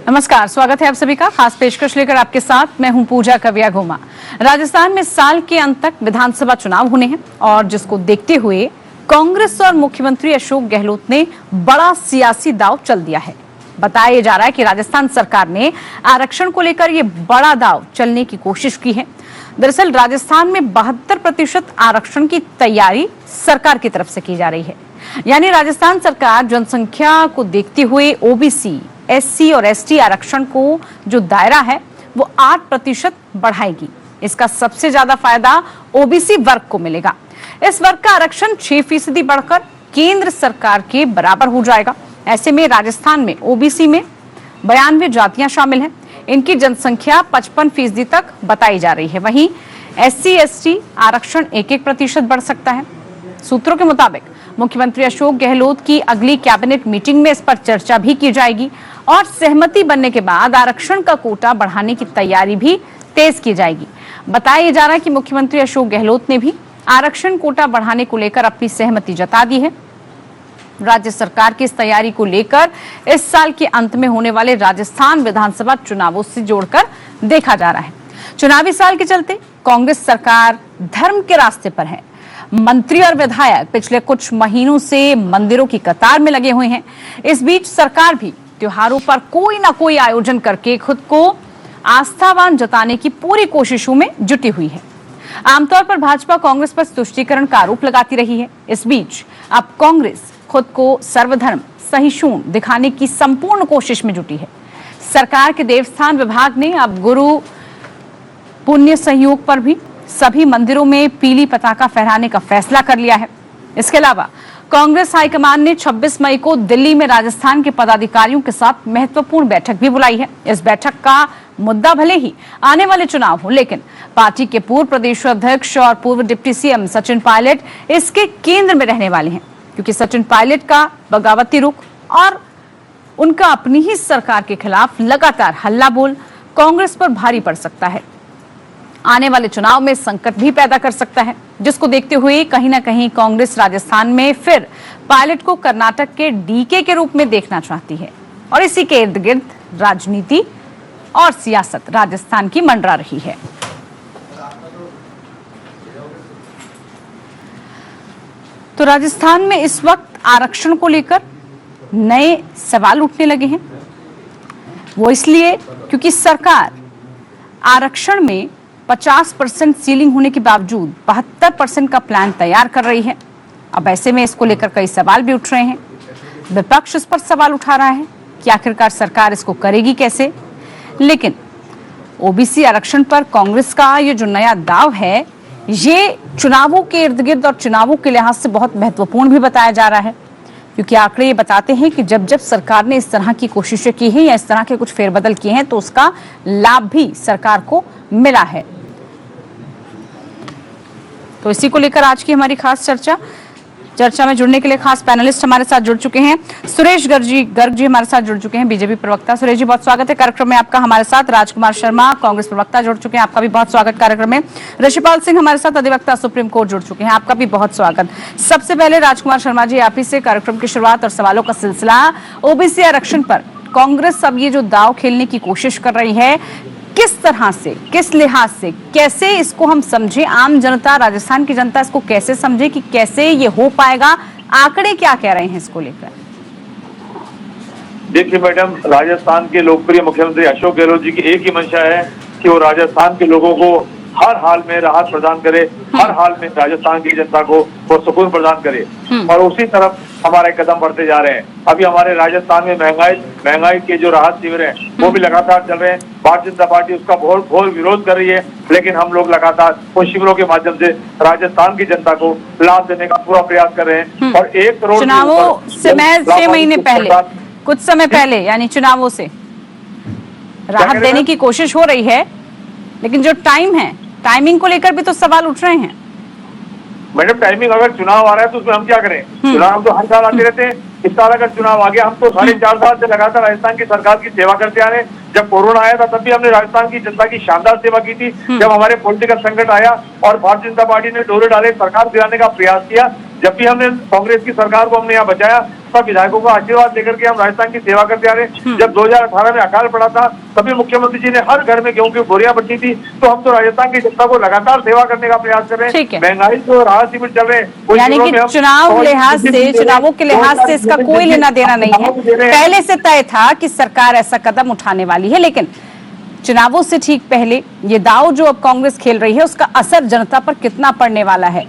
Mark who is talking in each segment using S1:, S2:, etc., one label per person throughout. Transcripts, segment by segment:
S1: नमस्कार, स्वागत है आप सभी का। खास पेशकश लेकर आपके साथ मैं हूं पूजा कविया घोमा। राजस्थान में साल के अंत तक विधानसभा चुनाव होने हैं और जिसको देखते हुए कांग्रेस और मुख्यमंत्री अशोक गहलोत ने बड़ा सियासी दांव चल दिया है। बताया जा रहा है कि राजस्थान सरकार ने आरक्षण को लेकर ये बड़ा दांव चलने की कोशिश की है। दरअसल राजस्थान में 72% आरक्षण की तैयारी सरकार की तरफ से की जा रही है। यानी राजस्थान सरकार जनसंख्या को देखते हुए ओबीसी, एससी और एसटी आरक्षण को जो दायरा है वो 8% बढ़ाएगी। इसका सबसे ज्यादा फायदा ओबीसी वर्ग को मिलेगा। इस वर्ग का आरक्षण 6% बढ़कर केंद्र सरकार के बराबर हो जाएगा। ऐसे में राजस्थान में ओबीसी में 92 जातियां शामिल हैं। इनकी जनसंख्या 55% तक बताई जा रही है। वहीं एससी एसटी आरक्षण 1% बढ़ सकता है। सूत्रों के मुताबिक मुख्यमंत्री अशोक गहलोत की अगली कैबिनेट मीटिंग में इस पर चर्चा भी की जाएगी और सहमति बनने के बाद आरक्षण का कोटा बढ़ाने की तैयारी भी तेज की जाएगी। बताया जा रहा है कि मुख्यमंत्री अशोक गहलोत ने भी आरक्षण कोटा बढ़ाने को लेकर अपनी सहमति जता दी है। राज्य सरकार की इस तैयारी को लेकर इस साल के अंत में होने वाले राजस्थान विधानसभा चुनावों से जोड़कर देखा जा रहा है। चुनावी साल के चलते कांग्रेस सरकार धर्म के रास्ते पर है। मंत्री और विधायक पिछले कुछ महीनों से मंदिरों की कतार में लगे हुए हैं। इस बीच सरकार भी त्योहारों पर कोई ना कोई आयोजन करके खुद को आस्थावान जताने की पूरी कोशिशों में जुटी हुई है। आमतौर पर भाजपा कांग्रेस पर तुष्टीकरण का आरोप लगाती रही है। इस बीच अब कांग्रेस खुद को सर्वधर्म सहिष्णु दिखाने की संपूर्ण कोशिश में जुटी है। सरकार के देवस्थान विभाग ने अब गुरु पुण्य संयोग पर भी सभी मंदिरों में पीली पताका फहराने का फैसला कर लिया है। इसके अलावा कांग्रेस हाईकमान ने 26 मई को दिल्ली में राजस्थान के पदाधिकारियों के साथ महत्वपूर्ण बैठक भी बुलाई है। इस बैठक का मुद्दा भले ही आने वाले चुनाव हो, लेकिन पार्टी के पूर्व प्रदेश अध्यक्ष और पूर्व डिप्टी सीएम सचिन पायलट इसके केंद्र में रहने वाले हैं, क्योंकि सचिन पायलट का बगावती रुख और उनका अपनी ही सरकार के खिलाफ लगातार हल्ला बोल कांग्रेस पर भारी पड़ सकता है। आने वाले चुनाव में संकट भी पैदा कर सकता है, जिसको देखते हुए कहीं ना कहीं कांग्रेस राजस्थान में फिर पायलट को कर्नाटक के डीके के रूप में देखना चाहती है और इसी के इर्द गिर्द राजनीति और सियासत राजस्थान की मंडरा रही है। तो राजस्थान में इस वक्त आरक्षण को लेकर नए सवाल उठने लगे हैं। वो इसलिए क्योंकि सरकार आरक्षण में 50% सीलिंग होने के बावजूद 72% का प्लान तैयार कर रही है। अब ऐसे में इसको लेकर कई सवाल भी उठ रहे हैं। विपक्ष इस पर सवाल उठा रहा है कि आखिरकार सरकार इसको करेगी कैसे। लेकिन ओबीसी आरक्षण पर कांग्रेस का ये जो नया दाव है, ये चुनावों के इर्द गिर्द और चुनावों के लिहाज से बहुत महत्वपूर्ण भी बताया जा रहा है, क्योंकि आंकड़े ये बताते हैं कि जब जब सरकार ने इस तरह की कोशिशें की हैं या इस तरह के कुछ फेरबदल किए हैं तो उसका लाभ भी सरकार को मिला है। तो इसी को लेकर आज की हमारी खास चर्चा में जुड़ने के लिए खास पैनलिस्ट हमारे साथ जुड़ चुके हैं। सुरेश गर्ग जी हमारे साथ जुड़ चुके हैं, बीजेपी प्रवक्ता। सुरेश जी, बहुत स्वागत है कार्यक्रम में आपका। हमारे साथ राजकुमार शर्मा, कांग्रेस प्रवक्ता, जुड़ चुके हैं, आपका भी बहुत स्वागत कार्यक्रम में। ऋषिपाल सिंह हमारे साथ, अधिवक्ता, सुप्रीम कोर्ट, जुड़ चुके हैं, आपका भी बहुत स्वागत। सबसे पहले राजकुमार शर्मा जी, आप ही से कार्यक्रम की शुरुआत और सवालों का सिलसिला। ओबीसी आरक्षण पर कांग्रेस अब ये जो दांव खेलने की कोशिश कर रही है, किस तरह से, किस लिहाज से, कैसे इसको हम समझे, आम जनता, राजस्थान की जनता इसको कैसे समझे कि कैसे ये हो पाएगा? आंकड़े क्या कह रहे हैं इसको लेकर?
S2: देखिए मैडम, राजस्थान के लोकप्रिय मुख्यमंत्री अशोक गहलोत जी की एक ही मंशा है कि वो राजस्थान के लोगों को हर हाल में राहत प्रदान करे, हर हाल में राजस्थान की जनता को वो सुकून प्रदान करे, और उसी तरफ हमारे कदम बढ़ते जा रहे हैं। अभी हमारे राजस्थान में महंगाई के जो राहत शिविर हैं वो भी लगातार चल रहे हैं। भारतीय जनता पार्टी उसका घोर विरोध कर रही है, लेकिन हम लोग लगातार उन शिविरों के माध्यम से राजस्थान की जनता को लाभ देने का पूरा प्रयास कर रहे हैं। और 1 करोड़
S1: चुनावों से 6 महीने पहले, कुछ समय पहले, यानी चुनावों से राहत देने की कोशिश हो रही है, लेकिन जो टाइम है, टाइमिंग को लेकर भी तो सवाल उठ रहे हैं।
S2: मैडम, टाइमिंग अगर चुनाव आ रहा है तो उसमें हम क्या करें? चुनाव तो हर साल आते रहते हैं। इस साल अगर चुनाव आ गया, हम तो 4.5 साल से लगातार राजस्थान की सरकार की सेवा करते आ रहे हैं। जब कोरोना आया था तब भी हमने राजस्थान की जनता की शानदार सेवा की थी। जब हमारे पॉलिटिकल संकट आया और भारतीय जनता पार्टी ने डोरे डाले, सरकार गिराने का प्रयास किया, जब भी हमने कांग्रेस की सरकार को हमने यहाँ बचाया, सब विधायकों का आशीर्वाद लेकर के हम राजस्थान की सेवा करते आ रहे। जब 2018 में अकाल पड़ा था, तभी मुख्यमंत्री जी ने हर घर में गेहूं की बोरियां बची थी, तो हम तो राजस्थान की जनता को लगातार सेवा करने का प्रयास कर रहे हैं। महंगाई को राहत शिविर चल रहे हैं,
S1: यानी कि चुनावों के लिहाज से इसका कोई लेना देना नहीं है। पहले से तय था कि सरकार ऐसा कदम उठाने वाली है, लेकिन चुनावों से ठीक पहले ये दांव जो अब कांग्रेस खेल रही है, उसका असर जनता पर कितना पड़ने वाला है?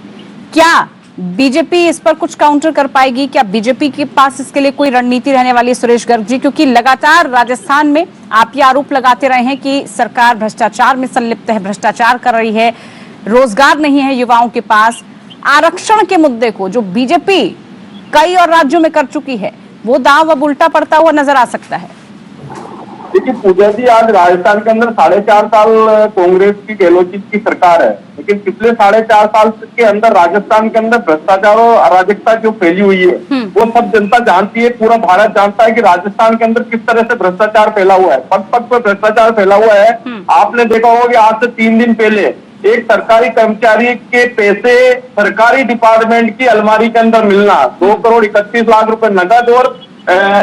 S1: क्या बीजेपी इस पर कुछ काउंटर कर पाएगी? क्या बीजेपी के पास इसके लिए कोई रणनीति रहने वाली है? सुरेश गर्ग जी, क्योंकि लगातार राजस्थान में आप ये आरोप लगाते रहे हैं कि सरकार भ्रष्टाचार में संलिप्त है, भ्रष्टाचार कर रही है, रोजगार नहीं है युवाओं के पास। आरक्षण के मुद्दे को जो बीजेपी कई और राज्यों में कर चुकी है, वो दांव अब उल्टा पड़ता हुआ नजर आ सकता है।
S3: देखिए पूजा जी, आज राजस्थान के अंदर 4.5 साल कांग्रेस की गहलोत जी की सरकार है, लेकिन पिछले 4.5 साल के अंदर राजस्थान के अंदर भ्रष्टाचार और अराजकता जो फैली हुई है, वो सब जनता जानती है, पूरा भारत जानता है कि राजस्थान के अंदर किस तरह से भ्रष्टाचार फैला हुआ है, पग पग पर भ्रष्टाचार फैला हुआ है। आपने देखा होगा कि आज से 3 दिन पहले एक सरकारी कर्मचारी के पैसे सरकारी डिपार्टमेंट की अलमारी के अंदर मिलना, 2 करोड़ 31 लाख रुपए नकद और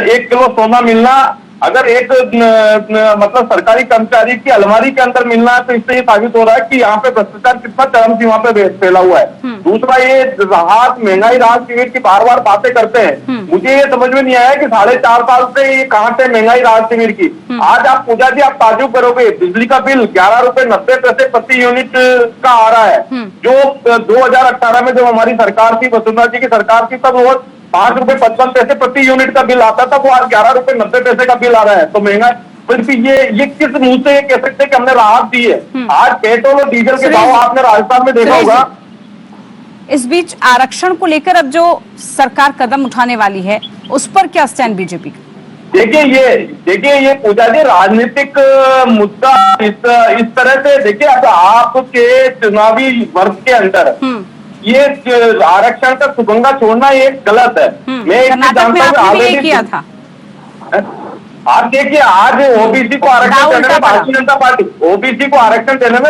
S3: 1 किलो सोना मिलना, अगर एक मतलब सरकारी कर्मचारी की अलमारी के अंदर मिलना है, तो इससे ये साबित हो रहा है कि यहाँ पे भ्रष्टाचार कितना चरम सीमा पे फैला हुआ है। दूसरा, ये राहत महंगाई राहत शिविर की बार बार बातें करते हैं, मुझे ये समझ में नहीं आया कि 4.5 साल से ये कहाँ से महंगाई राहत शिविर की। आज आप पूजा जी, आप ताजुब करोगे, बिजली का बिल 11 रुपए 90 पैसे प्रति यूनिट का आ रहा है, जो 2018 में जब हमारी सरकार थी, वसुंधरा जी की सरकार थी, तब वो 5 रुपए 55 पैसे प्रति यूनिट का बिल आता था, वो आज 11 रुपए 90 पैसे का बिल आ रहा है। तो महंगा फिर भी ये किस मुंह से कह सकते हैं कि हमने राहत दी है? आज पेट्रोल और डीजल के भाव आपने राजस्थान में देखा होगा।
S1: इस बीच आरक्षण को लेकर अब जो सरकार कदम उठाने वाली है, उस पर क्या स्टैंड बीजेपी का?
S3: देखिए ये पूजा जी, राजनीतिक मुद्दा इस तरह से देखिए, अब आपके चुनावी वर्ष के अंदर ये आरक्षण का सुगंगा छोड़ना ये गलत है। मैं
S1: कर्नाटक में आपने भी किया था।
S3: आप देखिए, आज ओबीसी को आरक्षण देने में भारतीय जनता पार्टी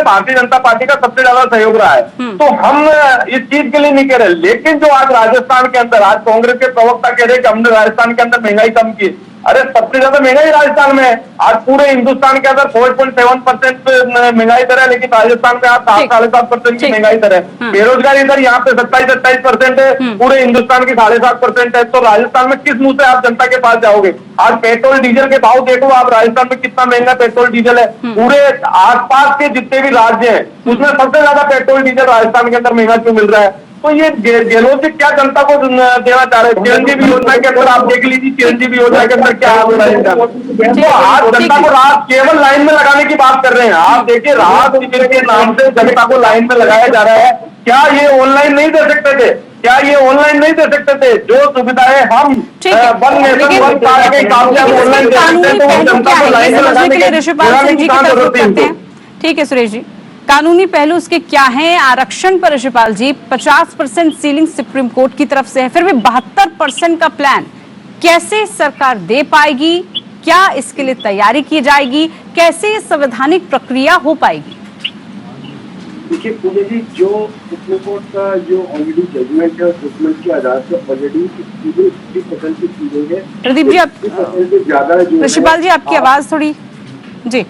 S3: भारतीय जनता पार्टी का सबसे ज्यादा सहयोग रहा है, तो हम इस चीज के लिए नहीं कह रहे। लेकिन जो आज राजस्थान के अंदर, आज कांग्रेस के प्रवक्ता कह रहे हैं कि हमने राजस्थान के अंदर महंगाई कम की, अरे सबसे ज्यादा महंगाई राजस्थान में है। आज पूरे हिंदुस्तान के अंदर 4.7% महंगाई दर है, लेकिन राजस्थान में आज 7.5% की महंगाई दर है। बेरोजगारी दर यहाँ पे 27-28% है, पूरे हिंदुस्तान की 7.5% है। तो राजस्थान में किस मुंह से आप जनता के पास जाओगे? आज पेट्रोल डीजल के भाव देखो आप, राजस्थान में कितना महंगा पेट्रोल डीजल है। पूरे आसपास के जितने भी राज्य हैं, उसमें सबसे ज्यादा पेट्रोल डीजल राजस्थान के अंदर महंगा क्यों मिल रहा है? तो ये गहलोत जी क्या जनता को देना चाह रहे हैं? चिरंजीवी योजना के अंदर आप देख लीजिए, चिरंजीवी योजना के अंदर क्या हो रहा है। तो आज जनता को राहत केवल लाइन में लगाने की बात कर रहे हैं। आप देखिए, राहत शिविर के नाम से जनता को लाइन में लगाया जा रहा है। क्या ये ऑनलाइन नहीं दे सकते थे? ऑनलाइन जो सुविधाएं हम वन नेशन वन कार्ड के काम से ऑनलाइन दे सकते हैं, तो जनता को लाइन में लगाने की।
S1: ठीक है सुरेश जी, कानूनी पहलू उसके क्या हैं? आरक्षण पर ऋषिपाल जी, 50% सीलिंग सुप्रीम कोर्ट की तरफ से है, फिर भी 72% का प्लान कैसे सरकार दे पाएगी? क्या इसके लिए तैयारी की जाएगी? कैसे संवैधानिक प्रक्रिया हो पाएगी?
S4: देखिए पूजा जी, जो सुप्रीम कोर्ट का जो ऑलरेडी जजमेंट है, जजमेंट के आधार से ऑलरेडी 50% की चीजें है।
S1: प्रदीप जी, आप
S4: ज्यादा,
S1: ऋषिपाल जी आपकी आवाज थोड़ी जी।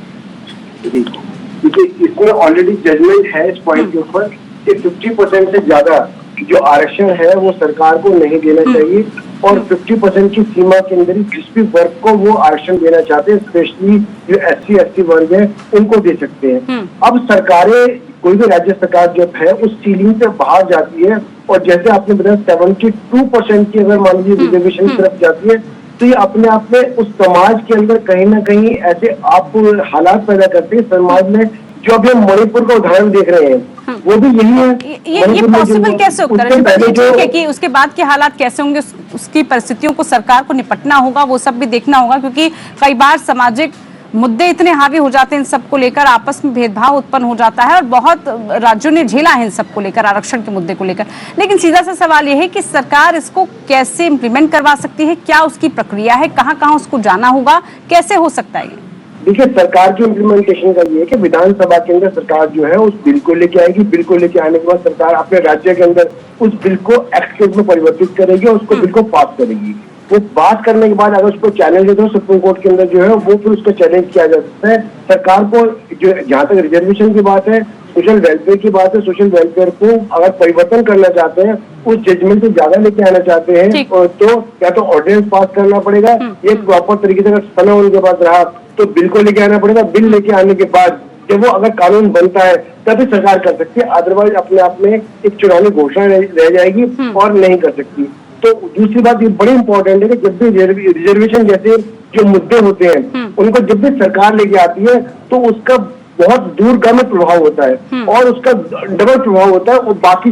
S4: देखिए, इसमें ऑलरेडी जजमेंट है इस पॉइंट के ऊपर कि 50% से ज्यादा जो आरक्षण है वो सरकार को नहीं देना चाहिए, और 50% की सीमा के अंदर ही जिस भी वर्ग को वो आरक्षण देना चाहते हैं, स्पेशली जो SC ST वर्ग है, उनको दे सकते हैं। अब सरकारें, कोई भी राज्य सरकार जो है, उस सीलिंग से बाहर जाती है, और जैसे आपने बताया 72% की अगर मान लीजिए रिजर्वेशन की तरफ जाती है, तो ये अपने आप में उस समाज के अंदर कहीं ना कहीं ऐसे आप हालात पैदा करते हैं समाज में, जो अभी हम मणिपुर का उदाहरण देख रहे हैं, वो भी यही है।
S1: ये पॉसिबल कैसे होता है कि उसके बाद के हालात कैसे होंगे, उसकी परिस्थितियों को सरकार को निपटना होगा, वो सब भी देखना होगा, क्योंकि कई बार सामाजिक मुद्दे इतने हावी हो जाते हैं इन सबको लेकर, आपस में भेदभाव उत्पन्न हो जाता है, और बहुत राज्यों ने झेला है इन सबको लेकर, आरक्षण के मुद्दे को लेकर। लेकिन सीधा सा सवाल यह है कि सरकार इसको कैसे इम्प्लीमेंट करवा सकती है? क्या उसकी प्रक्रिया है? कहाँ कहाँ उसको जाना होगा? कैसे हो सकता है ये?
S4: देखिए, सरकार की इम्प्लीमेंटेशन का ये है कि विधानसभा के अंदर सरकार जो है उस बिल को लेके आएगी। बिल को लेके आने के बाद सरकार अपने राज्य के अंदर उस बिल को एक्ट के रूप में परिवर्तित करेगी और उसको बिल को पास करेगी। वो बात करने के बाद अगर उसको चैलेंज होता है सुप्रीम कोर्ट के अंदर जो है वो फिर उसको चैलेंज किया जा सकता है। सरकार को जो जहां तक रिजर्वेशन की बात है, सोशल वेलफेयर की बात है, सोशल वेलफेयर को अगर परिवर्तन करना चाहते हैं, उस जजमेंट से ज्यादा लेके आना चाहते हैं तो या तो ऑर्डिनेंस पास करना पड़ेगा, ये प्रॉपर तरीके से अगर समय उनके पास रहा तो बिल को लेके आना पड़ेगा। बिल लेके आने के बाद जब वो अगर कानून बनता है तभी सरकार कर सकती है, अदरवाइज अपने आप में एक चुनावी घोषणा रह जाएगी और नहीं कर सकती। तो दूसरी बात ये बड़ी इंपॉर्टेंट है कि जब भी रिजर्वेशन जैसे जो मुद्दे होते हैं उनको जब भी सरकार लेके आती है तो उसका बहुत दूरगामी प्रभाव होता है और उसका डबल प्रभाव होता है। और बाकी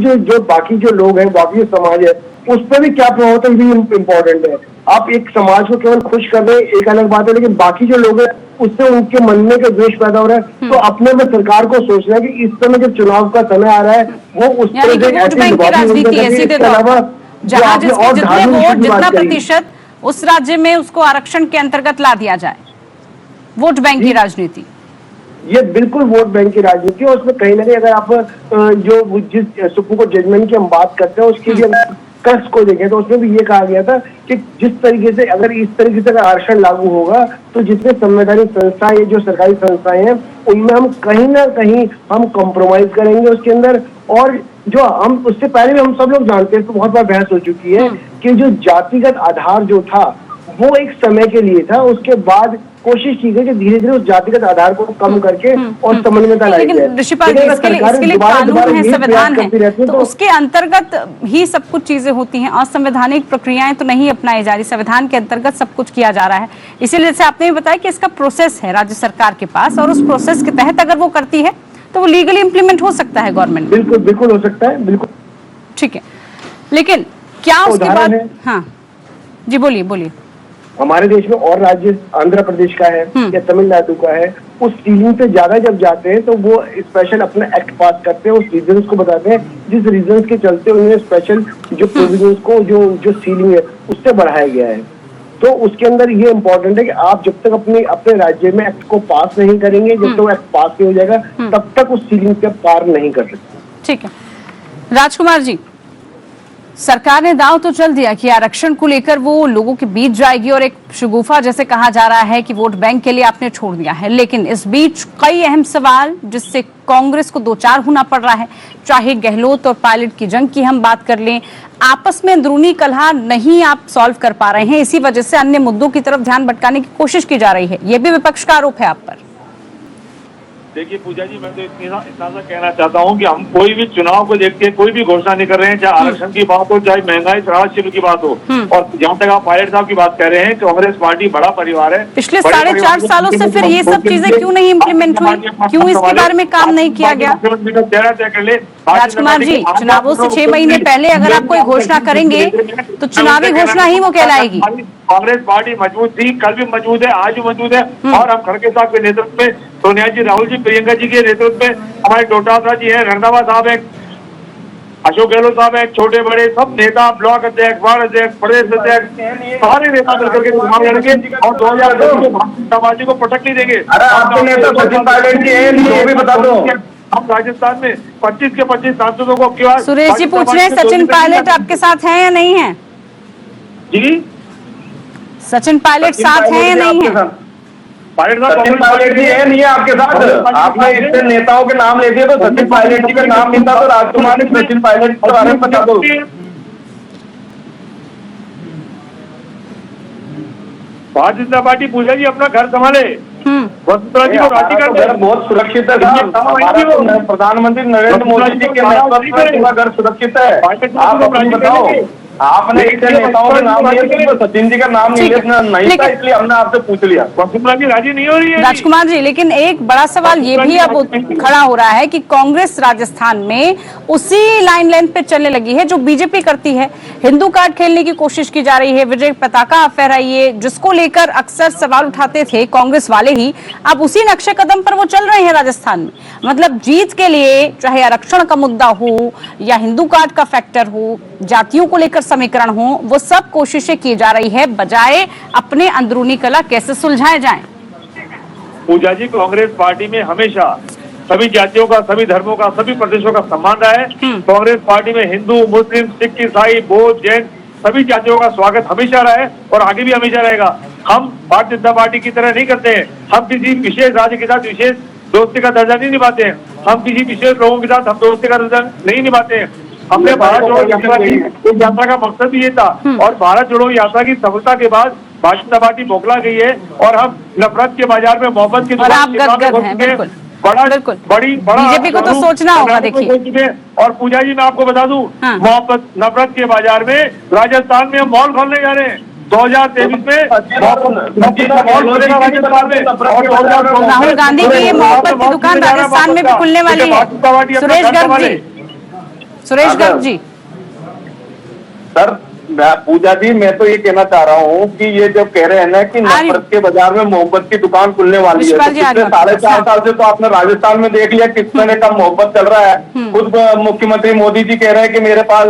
S4: जो लोग हैं, बाकी जो समाज है, उस पर भी क्या प्रभाव होता है ये इम्पोर्टेंट है। आप एक समाज को केवल खुश कर रहे हैं एक अलग बात है, लेकिन बाकी जो लोग हैं उससे उनके मन में जो द्वेष पैदा हो रहा है। तो अपने में सरकार को सोचना है कि इस समय जब चुनाव का समय आ रहा है वो उस
S1: यानी कि वोट बैंक की राजनीति है सीधे तौर पर, जहां जितने वोट जितना प्रतिशत उस राज्य में उसको आरक्षण के अंतर्गत ला दिया जाए, वोट बैंक की राजनीति।
S4: ये बिल्कुल वोट बैंक की राजनीति है। उसमें कहीं ना कहीं अगर आप जो जिस सुप्रीम कोर्ट जजमेंट की हम बात करते हैं उसके लिए कस को देखें तो उसमें भी ये कहा गया था कि जिस तरीके से अगर इस तरीके से अगर आरक्षण लागू होगा तो जितने संवैधानिक संस्थाएं, ये जो सरकारी संस्थाएं हैं, उनमें हम कहीं ना कहीं हम कॉम्प्रोमाइज करेंगे उसके अंदर। और जो हम उससे पहले भी हम सब लोग जानते हैं, तो बहुत बार बहस हो चुकी है कि जो जातिगत आधार जो था वो एक समय के लिए था, उसके बाद कोशिश की गई कि धीरे धीरे उस जातिगत आधार को कम करके और समन्वयता लाई जाए।
S1: लेकिन ऋषिपाल जी, इसके लिए कानून है, संविधान है, तो उसके अंतर्गत ही सब कुछ चीजें होती हैं। असंवैधानिक प्रक्रियाएं तो नहीं अपनाई जा रही, संविधान के अंतर्गत सब कुछ किया जा रहा है। इसीलिए जैसे आपने भी बताया कि इसका प्रोसेस है राज्य सरकार के पास, और उस प्रोसेस के तहत अगर वो करती है तो वो लीगली इम्प्लीमेंट हो सकता है गवर्नमेंट।
S4: बिल्कुल बिल्कुल हो सकता है, बिल्कुल
S1: ठीक है। लेकिन क्या उसके बाद, हाँ जी बोलिए।
S4: हमारे देश में और राज्य आंध्र प्रदेश का है या तमिलनाडु का है, उस सीलिंग से ज्यादा जब जाते हैं तो वो स्पेशल अपना एक्ट पास करते हैं, उस रीजन्स को बताते हैं जिस रीजन्स के चलते उन्हें स्पेशल जो प्रोविजंस को जो सीलिंग है उससे बढ़ाया गया है। तो उसके अंदर ये इम्पोर्टेंट है कि आप जब तक अपने राज्य में एक्ट को पास नहीं करेंगे, जब तक एक्ट पास नहीं हो जाएगा तब तक उस सीलिंग से पार नहीं कर सकते।
S1: ठीक है राजकुमार जी, सरकार ने दांव तो चल दिया कि आरक्षण को लेकर वो लोगों के बीच जाएगी और एक शगुफा जैसे कहा जा रहा है कि वोट बैंक के लिए आपने छोड़ दिया है, लेकिन इस बीच कई अहम सवाल जिससे कांग्रेस को दो चार होना पड़ रहा है। चाहे गहलोत और पायलट की जंग की हम बात कर लें, आपस में अंदरूनी कलह नहीं आप सॉल्व कर पा रहे हैं, इसी वजह से अन्य मुद्दों की तरफ ध्यान भटकाने की कोशिश की जा रही है। यह भी विपक्ष का आरोप है आप पर।
S2: देखिए पूजा जी, मैं तो इतना सा कहना चाहता हूं कि हम कोई भी चुनाव को देख के कोई भी घोषणा नहीं कर रहे हैं, चाहे आरक्षण की बात हो, चाहे महंगाई राहत शिविर की बात हो। और जहां तक आप पायलट साहब की बात कह रहे हैं, कांग्रेस पार्टी बड़ा परिवार है।
S1: पिछले 4.5 सालों से फिर ये सब चीजें क्यों नहीं इम्प्लीमेंट हुई, क्यों इसके बारे में काम नहीं किया गया? राजकुमार जी, चुनावों से 6 महीने पहले अगर आप कोई घोषणा करेंगे तो चुनावी घोषणा ही वो कहलाएगी।
S2: कांग्रेस पार्टी मजबूत थी, कल भी मजबूत है, आज भी मजबूत है। और हम खड़गे साहब के नेतृत्व में, सोनिया जी, राहुल जी, प्रियंका जी के नेतृत्व में, हमारे डोटासरा जी हैं, रंधावा साहब हैं, अशोक गहलोत साहब हैं, छोटे बड़े सब नेता, ब्लॉक अध्यक्ष, वार्ड अध्यक्ष, प्रदेश अध्यक्ष, सारे नेता मिलकर के चुनाव लड़ेंगे और 2022 में भारतीय जनता पार्टी को पटक नहीं देंगे।
S3: आपके नेता सचिन पायलट जी हैं, ये भी बता दो।
S2: हम राजस्थान में 25 के 25 सांसदों को आपकी बात।
S1: सुरेश जी पूछ रहे हैं सचिन पायलट आपके साथ हैं या नहीं है?
S2: जी,
S1: सचिन पायलट साथ हैं या नहीं है?
S3: सचिन पायलट जी है नहीं है आपके साथ? आपने इतने नेताओं के नाम ले दिए तो सचिन पायलट जी का नाम नहीं था, तो राजकुमार ने सचिन पायलट के बारे में बता दो।
S2: भारतीय जनता पार्टी पूजा जी अपना घर संभाले, वसुंधरा जी को राजी कर दे।
S3: बहुत सुरक्षित है साहब, प्रधानमंत्री नरेंद्र मोदी जी के नेतृत्व में घर सुरक्षित है। आप अपनी बताओ, आपने इतने नेताओं के नाम लिए तो सचिन जी का नाम नहीं था, इसलिए हमने आपसे पूछ लिया।
S2: वसुंधरा जी राजी नहीं हो रही है।
S1: राजकुमार जी, लेकिन एक बड़ा सवाल ये भी अब खड़ा हो रहा है कि कांग्रेस राजस्थान में उसी लाइन लेंथ पे चलने लगी है जो बीजेपी करती है। हिंदू कार्ड खेलने की कोशिश की जा रही है, विजय पताका आप फहराइए, जिसको लेकर अक्सर सवाल उठाते थे कांग्रेस वाले ही, अब उसी नक्शे कदम पर वो चल रहे हैं राजस्थान में। मतलब जीत के लिए चाहे आरक्षण का मुद्दा हो या हिंदू कार्ड का फैक्टर हो, जातियों को लेकर समीकरण हो, वो सब कोशिशें की जा रही है, बजाय अपने अंदरूनी कलह कैसे सुलझाए जाएं।
S2: पूजा जी, कांग्रेस पार्टी में हमेशा सभी जातियों का, सभी धर्मों का, सभी प्रदेशों का सम्मान रहा है। कांग्रेस पार्टी में हिंदू, मुस्लिम, सिख, ईसाई, बौद्ध, जैन सभी जातियों का स्वागत हमेशा रहा है और आगे भी हमेशा रहेगा। हम भारतीय जनता पार्टी की तरह नहीं करते हैं। हम किसी विशेष राज्य के साथ विशेष दोस्ती का दर्जा नहीं निभाते हैं। हम किसी विशेष लोगों के साथ हम दोस्ती का दर्जा नहीं निभाते हैं। हमने भारत जोड़ो यात्रा की, इस यात्रा का मकसद भी ये था। और भारत जोड़ो यात्रा की सफलता के बाद भारतीय जनता पार्टी बौखला गई है और हम नफरत के बाजार में मोहब्बत की
S1: और आप गदगद हैं, बिल्कुल बिल्कुल।
S2: बड़ी
S1: बीजेपी को तो सोचना होगा। देखिए,
S2: और पूजा जी मैं आपको बता दूं, मोहब्बत नफरत के बाजार में राजस्थान में हम मॉल खोलने जा रहे हैं 2023 में।
S1: राहुल गांधी की ये मोहब्बत की दुकान राजस्थान में भी खुलने वाली है। सुरेश गर्ग जी।
S3: सर पूजा जी, मैं तो ये कहना चाह रहा हूँ कि ये जब कह रहे हैं ना कि नफरत के बाजार में मोहब्बत की दुकान खुलने वाली है, तो पिछले 4.5 साल से तो आपने राजस्थान में देख लिया कितने कम मोहब्बत चल रहा है। खुद मुख्यमंत्री मोदी जी कह रहे हैं कि मेरे पास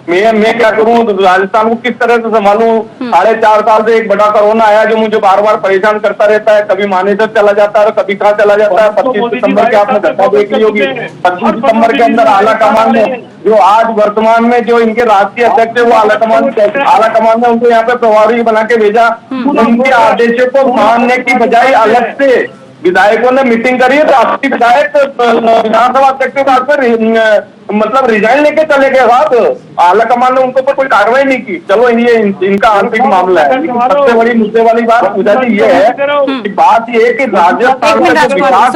S3: मैं क्या करूं, राजस्थान को किस तरह से संभालूं। 4.5 साल से एक बड़ा कोरोना आया जो मुझे बार बार परेशान करता रहता है। कभी मानेसर चला जाता है और कभी कहाँ चला जाता है। 25 सितंबर की आपने घटना देख ली होगी। 25 सितंबर के अंदर आला कमान में जो आज वर्तमान में जो इनके राष्ट्रीय अध्यक्ष है वो आला कमान ने उनको यहाँ पे प्रभारी बना के भेजा। उनके आदेशों को मानने की बजाय अलग से विधायकों ने मीटिंग करी है। तो आपकी विधायक विधानसभा अध्यक्ष के बाद पर मतलब रिजाइन लेके चले गए साहब। आला कमान ने उनको पर कोई कार्रवाई नहीं की। चलो ये इनका आंतरिक मामला है। सबसे बड़ी मुद्दे वाली बात पूजा जी ये है कि बात ये है कि राजस्थान का जो विकास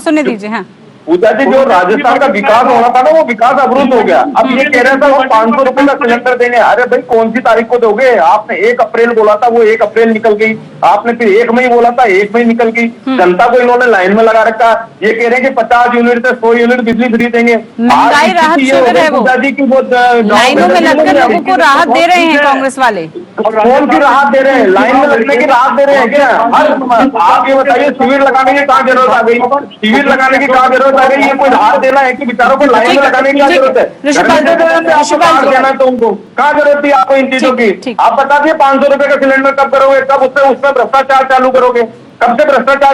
S1: सुनने दीजिए। हाँ
S3: पूजा जी, जो राजस्थान का विकास होना था ना वो विकास अवरुद्ध हो गया। अब ये कह रहे थे वो 500 रुपए का सिलेंडर देंगे। अरे भाई कौन सी तारीख को दोगे? आपने 1 अप्रैल बोला था, वो 1 अप्रैल निकल गई। आपने फिर 1 मई बोला था, 1 मई निकल गई। जनता को इन्होंने लाइन में लगा रखा। ये कह रहे हैं कि 50 यूनिट से 100 यूनिट बिजली फ्री देंगे।
S1: महंगाई राहत शिविर है वो।
S3: पूजा जी की वो
S1: लाइनों में लगकर लोगों को राहत दे रहे हैं कांग्रेस वाले।
S3: कौन सी राहत दे रहे हैं? लाइन में लगने की राहत दे रहे हैं क्या? आप ये बताइए, शिविर लगाने की कहाँ जरूरत आ गई? शिविर लगाने की कहाँ जरूरत आ गई? ये कोई राहत देना है कि बेचारों को लाइन में लगाने की क्या जरूरत है? देना तो उनको कहाँ जरूरत थी आपको इन चीजों की? आप बता दिए 500 रुपए का सिलेंडर कब करोगे? कब उसमें भ्रष्टाचार चालू करोगे? कब से भ्रष्टाचार